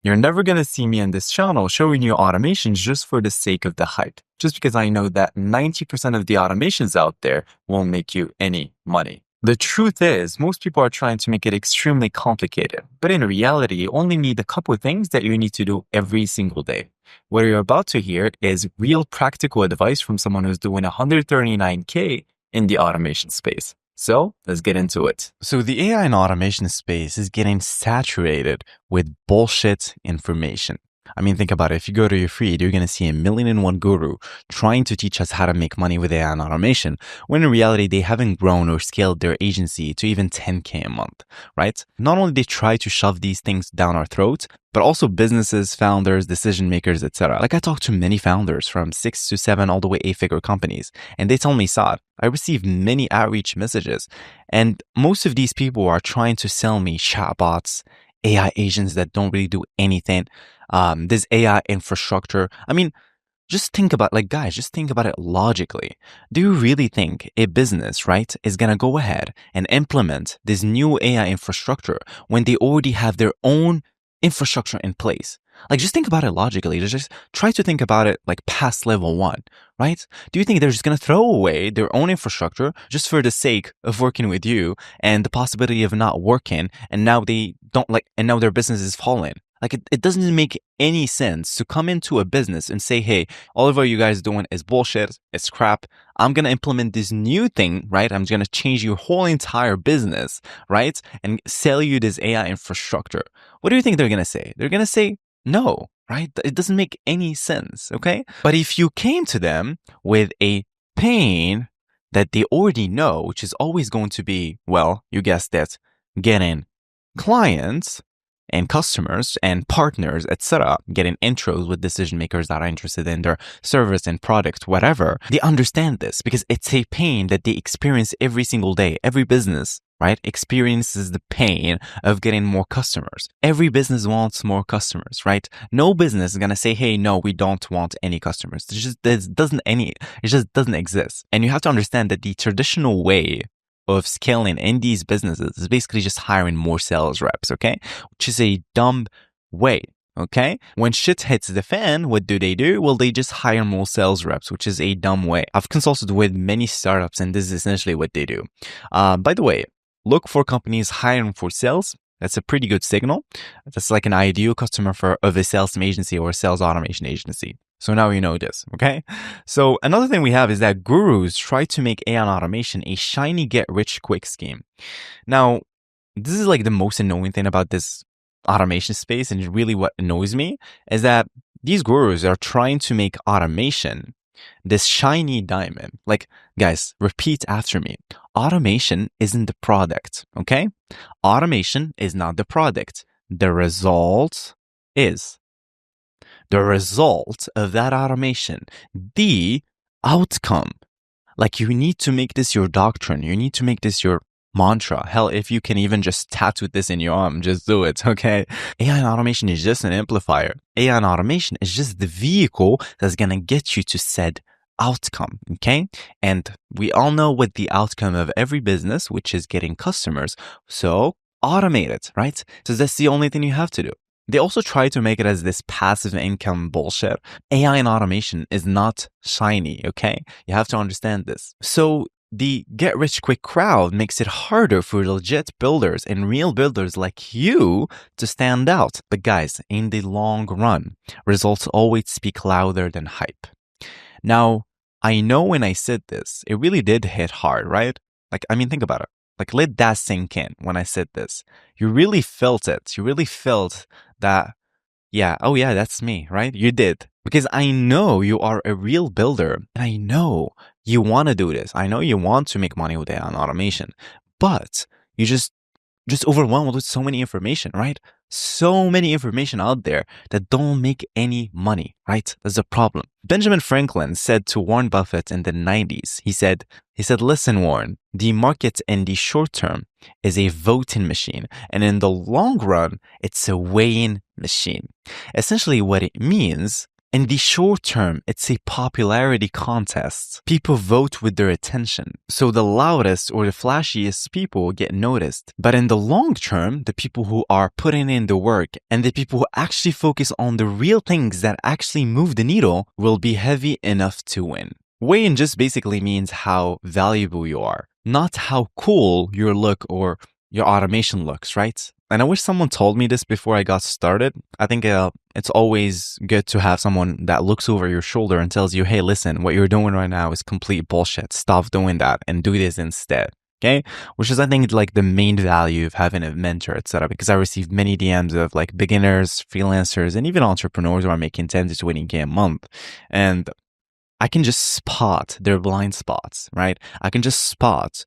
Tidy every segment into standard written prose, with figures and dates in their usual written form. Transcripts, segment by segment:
You're never going to see me on this channel showing you automations just for the sake of the hype, just because I know that 90% of the automations out there won't make you any money. The truth is, most people are trying to make it extremely complicated, but in reality, you only need a couple of things that you need to do every single day. What you're about to hear is real practical advice from someone who's doing 139K in the automation space. So let's get into it. So the AI and automation space is getting saturated with bullshit information. I mean, think about it. If you go to your feed, you're going to see a million and one guru trying to teach us how to make money with AI and automation, when in reality, they haven't grown or scaled their agency to even 10K a month, right? Not only they try to shove these things down our throats, but also businesses, founders, decision makers, etc. Like I talked to many founders from 6 to 7 all the way 8-figure companies, and they tell me, Saad, I received many outreach messages, and most of these people are trying to sell me chatbots, AI agents that don't really do anything. This AI infrastructure. I mean, just think about, like, guys, just think about it logically. Do you really think a business, right, is going to go ahead and implement this new AI infrastructure when they already have their own infrastructure in place? Like, just think about it logically. Just try to think about it like past level 1, right? Do you think they're just going to throw away their own infrastructure just for the sake of working with you and the possibility of not working, and now they don't like, and now their business is falling? Like, it doesn't make any sense to come into a business and say, hey, all of what you guys doing is bullshit, it's crap. I'm going to implement this new thing, right? I'm going to change your whole entire business, right? And sell you this AI infrastructure. What do you think they're going to say? They're going to say no, right? It doesn't make any sense, okay? But if you came to them with a pain that they already know, which is always going to be, well, you guessed it, getting clients and customers and partners, etc., getting intros with decision makers that are interested in their service and product, whatever, they understand this because it's a pain that they experience every single day. Every business, right, experiences the pain of getting more customers. Every business wants more customers, right? No business is going to say, hey, no, we don't want any customers. It just doesn't exist. And you have to understand that the traditional way of scaling in these businesses is basically just hiring more sales reps, okay? Which is a dumb way, okay? When shit hits the fan, what do? Well, they just hire more sales reps, which is a dumb way. I've consulted with many startups, and this is essentially what they do. By the way, look for companies hiring for sales. That's a pretty good signal. That's like an ideal customer of a sales agency or a sales automation agency. So now you know this, okay? So another thing we have is that gurus try to make AI and automation a shiny get-rich-quick scheme. Now, this is like the most annoying thing about this automation space, and really what annoys me is that these gurus are trying to make automation this shiny diamond. Like, guys, repeat after me. Automation isn't the product, okay? Automation is not the product. The result is. The result of that automation, the outcome. Like, you need to make this your doctrine. You need to make this your mantra. Hell, if you can even just tattoo this in your arm, just do it, okay? AI and automation is just an amplifier. AI and automation is just the vehicle that's going to get you to said outcome, okay? And we all know what the outcome of every business, which is getting customers. So automate it, right? So that's the only thing you have to do. They also try to make it as this passive income bullshit. AI and automation is not shiny, okay? You have to understand this. So the get-rich-quick crowd makes it harder for legit builders and real builders like you to stand out. But guys, in the long run, results always speak louder than hype. Now, I know when I said this, it really did hit hard, right? Like, I mean, think about it. Like, let that sink in when I said this. You really felt it. You really felt that, yeah, oh yeah, that's me, right? You did. Because I know you are a real builder, and I know you want to do this. I know you want to make money with AI and automation, but you just overwhelmed with so many information, right? So many information out there that don't make any money, right? That's a problem. Benjamin Franklin said to Warren Buffett in the 90s, he said, listen, Warren, the market in the short term is a voting machine, and in the long run, it's a weighing machine. Essentially, what it means In the short term, it's a popularity contest. People vote with their attention. So the loudest or the flashiest people get noticed. But in the long term, the people who are putting in the work and the people who actually focus on the real things that actually move the needle will be heavy enough to win. Weighing just basically means how valuable you are, not how cool your look or your automation looks, right? And I wish someone told me this before I got started. I think it's always good to have someone that looks over your shoulder and tells you, hey, listen, what you're doing right now is complete bullshit. Stop doing that and do this instead. Okay? Which is, I think, like the main value of having a mentor, etc. Because I received many DMs of like beginners, freelancers, and even entrepreneurs who are making 10 to 20K a month. And I can just spot their blind spots, right? I can just spot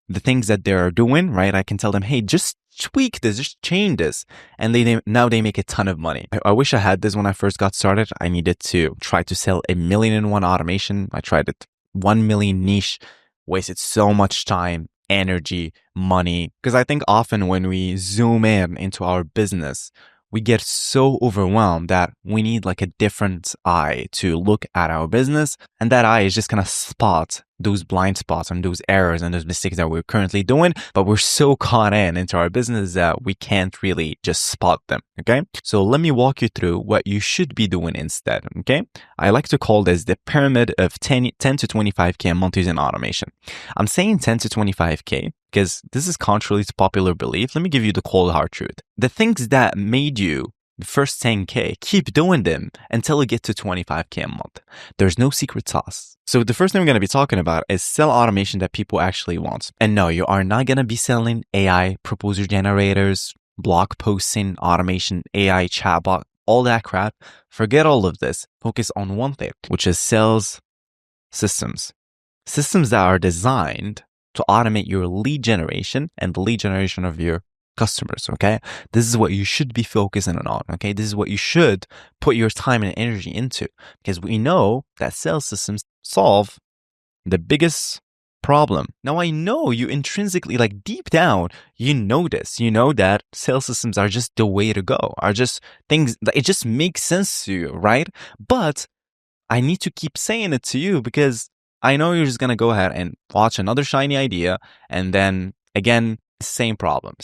the things that they're doing, right? I can tell them, hey, just tweak this, just change this. And now they make a ton of money. I wish I had this when I first got started. I needed to try to sell 1,000,001 automation. I tried it 1 million niche, wasted so much time, energy, money. Because I think often when we zoom in into our business, we get so overwhelmed that we need like a different eye to look at our business. And that eye is just going to spot those blind spots and those errors and those mistakes that we're currently doing. But we're so caught into our business that we can't really just spot them. Okay. So let me walk you through what you should be doing instead. Okay. I like to call this the pyramid of 10 to 25K a month using automation. I'm saying 10 to 25K because this is contrary to popular belief. Let me give you the cold hard truth. The things that made you the first 10K, keep doing them until you get to 25K a month. There's no secret sauce. So the first thing we're going to be talking about is sell automation that people actually want. And no, you are not going to be selling AI proposal generators, blog posting, automation, AI chatbot, all that crap. Forget all of this. Focus on one thing, which is sales systems. Systems that are designed to automate your lead generation and the lead generation of your customers, okay? This is what you should be focusing on, okay? This is what you should put your time and energy into because we know that sales systems solve the biggest problem. Now, I know you intrinsically, like deep down, you know this. You know that sales systems are just the way to go, are just things that it just makes sense to you, right? But I need to keep saying it to you because I know you're just going to go ahead and watch another shiny idea and then again, same problem.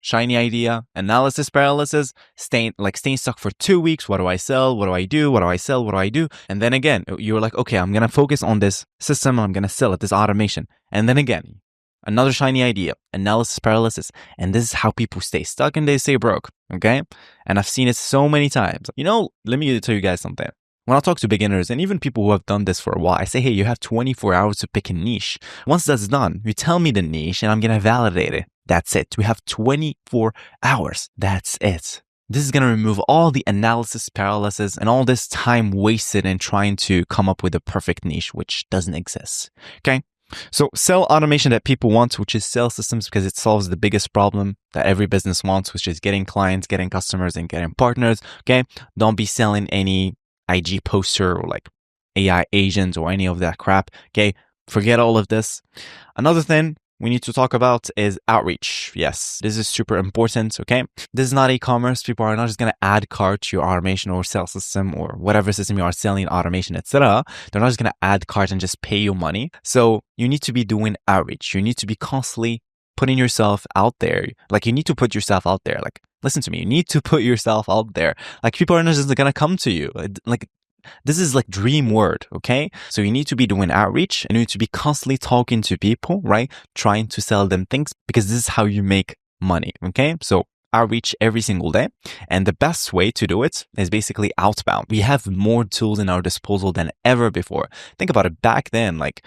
Shiny idea, analysis paralysis, staying stuck for 2 weeks. What do I sell? What do I do? What do I sell? What do I do? And then again, you're like, okay, I'm going to focus on this system. I'm going to sell it, this automation. And then again, another shiny idea, analysis paralysis. And this is how people stay stuck and they stay broke. Okay. And I've seen it so many times. You know, let me tell you guys something. When I talk to beginners and even people who have done this for a while, I say, hey, you have 24 hours to pick a niche. Once that's done, you tell me the niche and I'm going to validate it. That's it. We have 24 hours. That's it. This is going to remove all the analysis paralysis and all this time wasted in trying to come up with a perfect niche, which doesn't exist. Okay. So sell automation that people want, which is sales systems, because it solves the biggest problem that every business wants, which is getting clients, getting customers, and getting partners. Okay. Don't be selling any IG poster or like AI agents or any of that crap. Okay. Forget all of this. Another thing we need to talk about is outreach. Yes, this is super important. Okay. This is not e-commerce. People are not just going to add cart to your automation or sales system or whatever system you are selling, automation, etc. They're not just going to add cart and just pay you money. So you need to be doing outreach. You need to be constantly putting yourself out there. Like you need to put yourself out there. Like, listen to me. You need to put yourself out there. Like people are not just going to come to you. Like this is like dream word. Okay. So you need to be doing outreach and you need to be constantly talking to people, right? Trying to sell them things because this is how you make money. Okay. So outreach every single day. And the best way to do it is basically outbound. We have more tools in our disposal than ever before. Think about it. Back then, like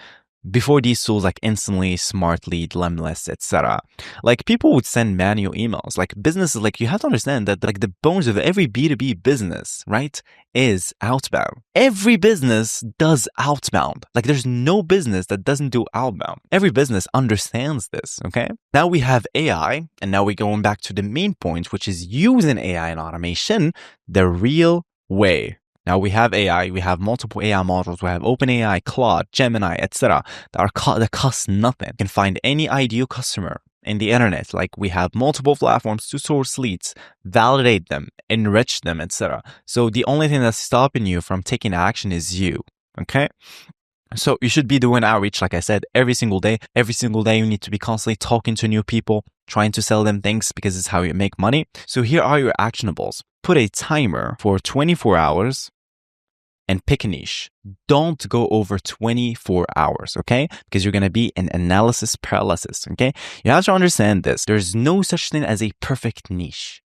before these tools like Instantly, Smartly, Lemless, etc., like people would send manual emails. Like businesses, like you have to understand that like the bones of every B2B business, right, is outbound. Every business does outbound. Like there's no business that doesn't do outbound. Every business understands this, okay? Now we have AI, and now we're going back to the main point, which is using AI and automation the real way. Now we have AI, we have multiple AI models, we have OpenAI, Claude, Gemini, etc. that cost nothing. You can find any ideal customer in the internet. Like we have multiple platforms to source leads, validate them, enrich them, etc. So the only thing that's stopping you from taking action is you. Okay? So you should be doing outreach, like I said, every single day. Every single day, you need to be constantly talking to new people, trying to sell them things because it's how you make money. So here are your actionables. Put a timer for 24 hours and pick a niche. Don't go over 24 hours, okay? Because you're going to be in analysis paralysis, okay? You have to understand this. There's no such thing as a perfect niche.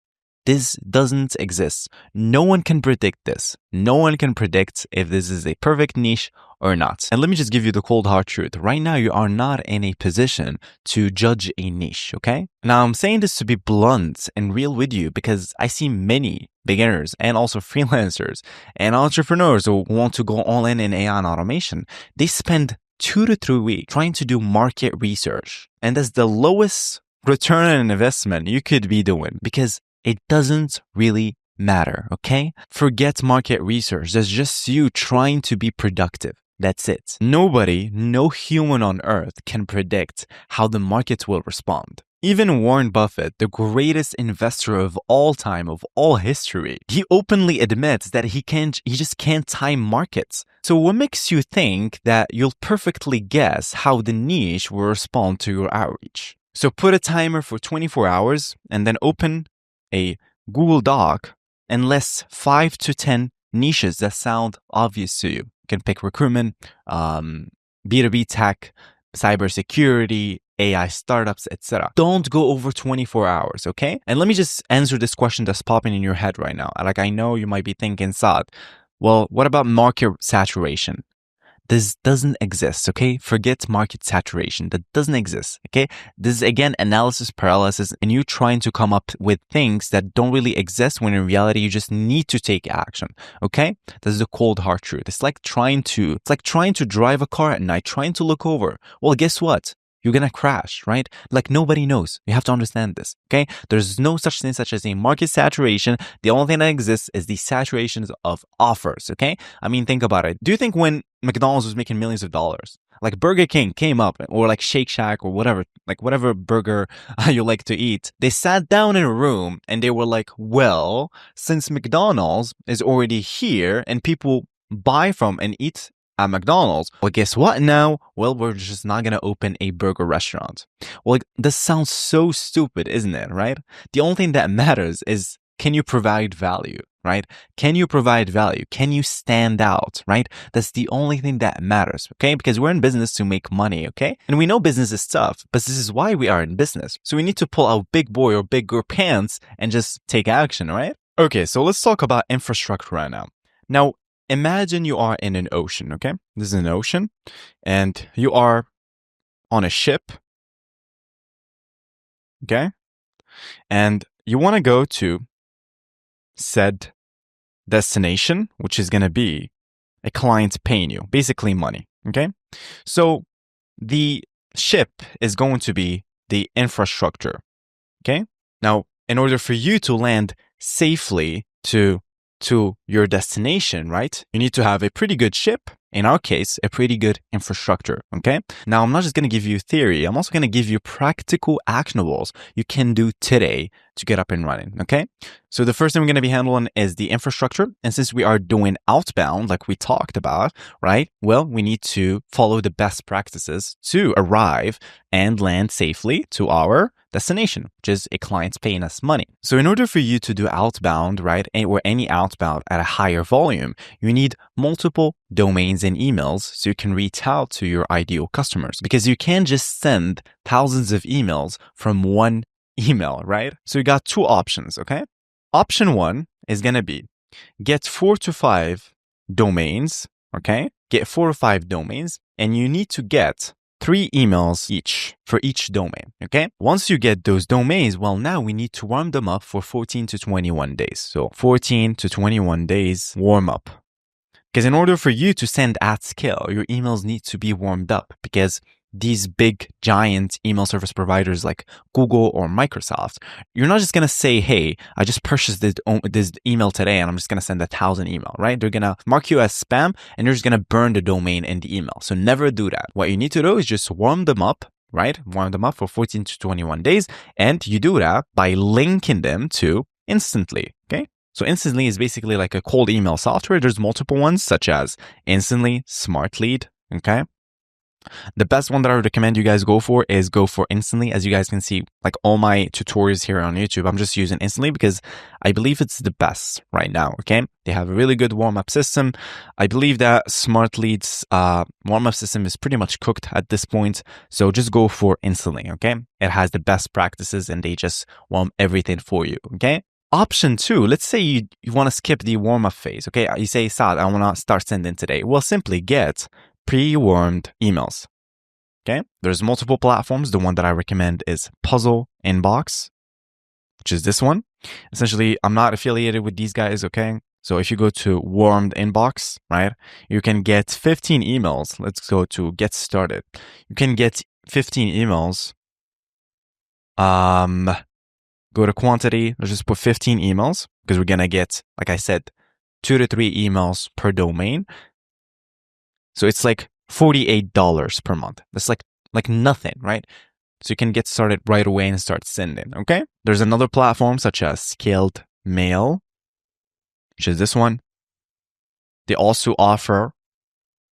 This doesn't exist. No one can predict this. No one can predict if this is a perfect niche or not. And let me just give you the cold hard truth. Right now, you are not in a position to judge a niche, okay? Now, I'm saying this to be blunt and real with you because I see many beginners and also freelancers and entrepreneurs who want to go all in AI and automation. They spend 2 to 3 weeks trying to do market research. And that's the lowest return on investment you could be doing because it doesn't really matter, okay? Forget market research. That's just you trying to be productive. That's it. Nobody, no human on earth can predict how the market will respond. Even Warren Buffett, the greatest investor of all time, of all history, he openly admits that he just can't time markets. So what makes you think that you'll perfectly guess how the niche will respond to your outreach? So put a timer for 24 hours and then open a Google Doc and list 5 to 10 niches that sound obvious to you. You can pick recruitment, B2B tech, cybersecurity, AI startups, etc. Don't go over 24 hours, okay? And let me just answer this question that's popping in your head right now. Like I know you might be thinking, Saad, well, what about market saturation? This doesn't exist, okay? Forget market saturation. That doesn't exist, okay? This is, again, analysis paralysis and you trying to come up with things that don't really exist when in reality you just need to take action, okay? This is the cold hard truth. It's like trying to drive a car at night, trying to look over. Well, guess what? You're gonna crash, right? Like nobody knows. You have to understand this, okay? There's no such thing such as a market saturation. The only thing that exists is the saturations of offers, okay? I mean, think about it. Do you think when McDonald's was making millions of dollars, like Burger King came up or like Shake Shack or whatever, like whatever burger you like to eat, they sat down in a room and they were like, well, since McDonald's is already here and people buy from and eat at McDonald's, well, guess what now? Well, we're just not going to open a burger restaurant. Well, this sounds so stupid, isn't it, right? The only thing that matters is, can you provide value, right? Can you provide value? Can you stand out, right? That's the only thing that matters, okay? Because we're in business to make money, okay? And we know business is tough, but this is why we are in business. So we need to pull out big boy or big girl pants and just take action, right? Okay, so let's talk about infrastructure right now. Now, imagine you are in an ocean, okay? This is an ocean, and you are on a ship, okay? And you want to go to said destination, which is going to be a client paying you, basically money, okay? So the ship is going to be the infrastructure, okay? Now, in order for you to land safely to your destination, right? You need to have a pretty good ship. In our case, a pretty good infrastructure, okay? Now, I'm not just going to give you theory. I'm also going to give you practical actionables you can do today to get up and running, okay? So the first thing we're going to be handling is the infrastructure. And since we are doing outbound, like we talked about, right? Well, we need to follow the best practices to arrive and land safely to our destination, which is a client paying us money. So in order for you to do outbound, right, or any outbound at a higher volume, you need multiple domains and emails so you can reach out to your ideal customers, because you can't just send thousands of emails from one email, right? So you got two options, okay? Option one is going to be get 4 to 5 domains, okay? Get 4 or 5 domains, and you need to get 3 emails each for each domain, okay? Once you get those domains, well, now we need to warm them up for 14 to 21 days. So 14 to 21 days warm up. Because in order for you to send at scale, your emails need to be warmed up, because these big giant email service providers like Google or Microsoft, you're not just going to say, hey, I just purchased this email today and I'm just going to send 1,000 email, right? They're going to mark you as spam and you're just going to burn the domain and the email. So never do that. What you need to do is just warm them up, right? Warm them up for 14 to 21 days. And you do that by linking them to Instantly, okay? So Instantly is basically like a cold email software. There's multiple ones such as Instantly, Smart Lead, okay? The best one that I would recommend you guys go for is go for Instantly. As you guys can see, like all my tutorials here on YouTube, I'm just using Instantly because I believe it's the best right now, okay? They have a really good warm-up system. I believe that Smart Lead's warm-up system is pretty much cooked at this point. So just go for Instantly, okay? It has the best practices and they just warm everything for you, okay? Option 2, let's say you want to skip the warm-up phase, okay? You say, Saad, I want to start sending today. Well, simply get pre-warmed emails, okay? There's multiple platforms. The one that I recommend is Puzzle Inbox, which is this one. Essentially, I'm not affiliated with these guys, okay? So if you go to Warmed Inbox, right, you can get 15 emails. Let's go to Get Started. You can get 15 emails. Go to quantity. Let's just put 15 emails because we're going to get, like I said, 2 to 3 emails per domain. So it's like $48 per month. That's like nothing, right? So you can get started right away and start sending, okay? There's another platform such as Scaled Mail, which is this one. They also offer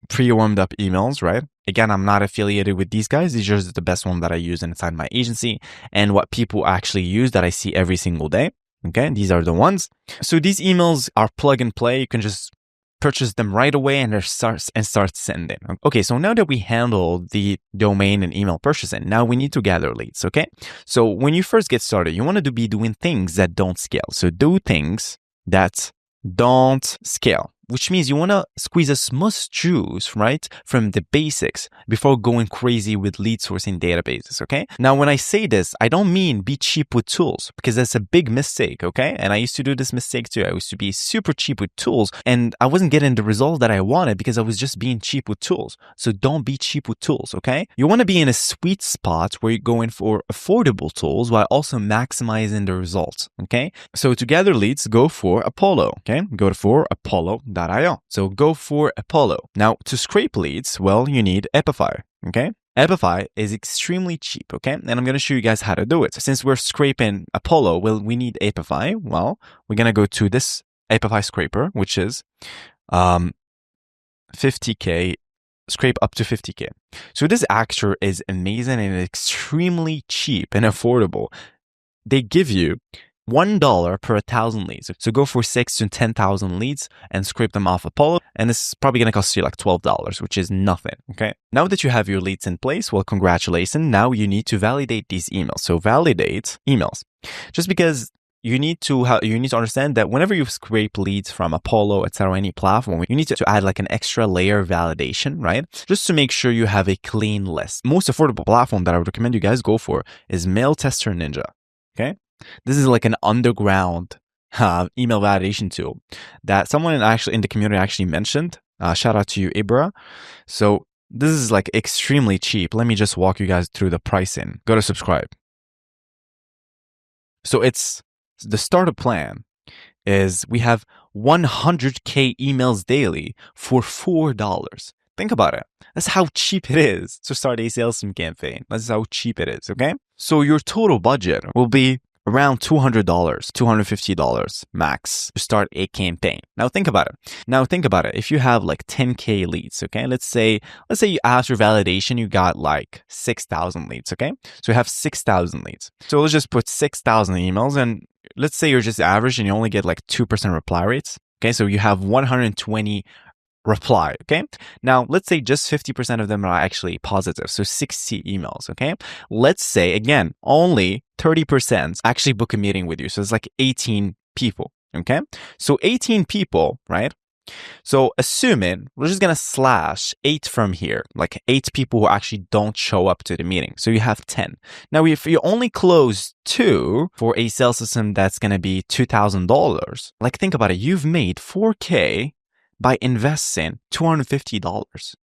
pre-warmed up emails, right? Again, I'm not affiliated with these guys. These are just the best one that I use inside my agency and what people actually use that I see every single day. Okay, these are the ones. So these emails are plug and play. You can just purchase them right away and start sending. Okay, so now that we handle the domain and email purchasing, now we need to gather leads, okay? So when you first get started, you want to be doing things that don't scale. So do things that don't scale, which means you want to squeeze as much juice, right, from the basics before going crazy with lead sourcing databases, okay? Now, when I say this, I don't mean be cheap with tools because that's a big mistake, okay? And I used to do this mistake too. I used to be super cheap with tools and I wasn't getting the results that I wanted because I was just being cheap with tools. So don't be cheap with tools, okay? You want to be in a sweet spot where you're going for affordable tools while also maximizing the results, okay? So to gather leads, go for Apollo, okay? Go for Apollo.io. So go for Apollo. Now, to scrape leads, well, you need Epify, okay? Epify is extremely cheap, okay? And I'm going to show you guys how to do it. So since we're scraping Apollo, well, we need Epify. Well, we're going to go to this Epify scraper, which is 50K, scrape up to 50K. So this actor is amazing and extremely cheap and affordable. They give you $1 per 1,000 leads. So go for 6,000 to 10,000 leads and scrape them off Apollo. And this is probably going to cost you like $12, which is nothing. Okay. Now that you have your leads in place, well, congratulations. Now you need to validate these emails. So validate emails. Just because you need to understand that whenever you scrape leads from Apollo, etc., any platform, you need to add like an extra layer of validation, right? Just to make sure you have a clean list. Most affordable platform that I would recommend you guys go for is Mail Tester Ninja. Okay. This is like an underground email validation tool that someone actually in the community actually mentioned. Shout out to you, Ibra. So this is like extremely cheap. Let me just walk you guys through the pricing. Go to subscribe. So it's the starter plan is we have 100K emails daily for $4. Think about it. That's how cheap it is to start a sales campaign. That's how cheap it is, okay? So your total budget will be around $200, $250 max to start a campaign. Now think about it. If you have like 10K leads, okay? Let's say you after validation, you got like 6,000 leads, okay? So you have 6,000 leads. So let's just put 6,000 emails and let's say you're just average and you only get like 2% reply rates. Okay, so you have 120 reply, okay? Now, let's say just 50% of them are actually positive, so 60 emails, okay? Let's say, again, only 30% actually book a meeting with you, so it's like 18 people, okay? So 18 people, right? So assuming, we're just gonna slash 8 from here, like 8 people who actually don't show up to the meeting. So you have 10. Now, if you only close 2 for a sales system that's gonna be $2,000, like think about it, you've made 4K by investing $250.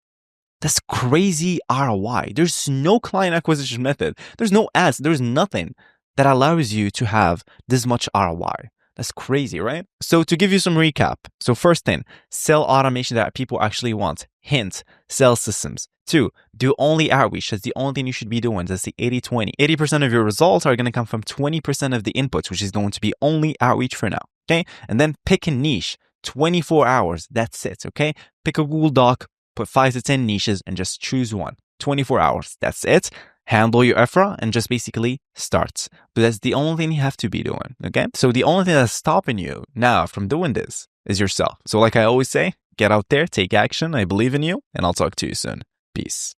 That's crazy ROI. There's no client acquisition method. There's no ads. There's nothing that allows you to have this much ROI. That's crazy, right? So to give you some recap. So first thing, sell automation that people actually want. Hint, sell systems. 2, do only outreach. That's the only thing you should be doing. That's the 80-20. 80% of your results are going to come from 20% of the inputs, which is going to be only outreach for now. Okay? And then pick a niche. 24 hours. That's it. Okay? Pick a Google Doc, put 5 to 10 niches, and just choose one. 24 hours. That's it. Handle your EFRA and just basically start. But that's the only thing you have to be doing. Okay? So the only thing that's stopping you now from doing this is yourself. So like I always say, get out there, take action. I believe in you, and I'll talk to you soon. Peace.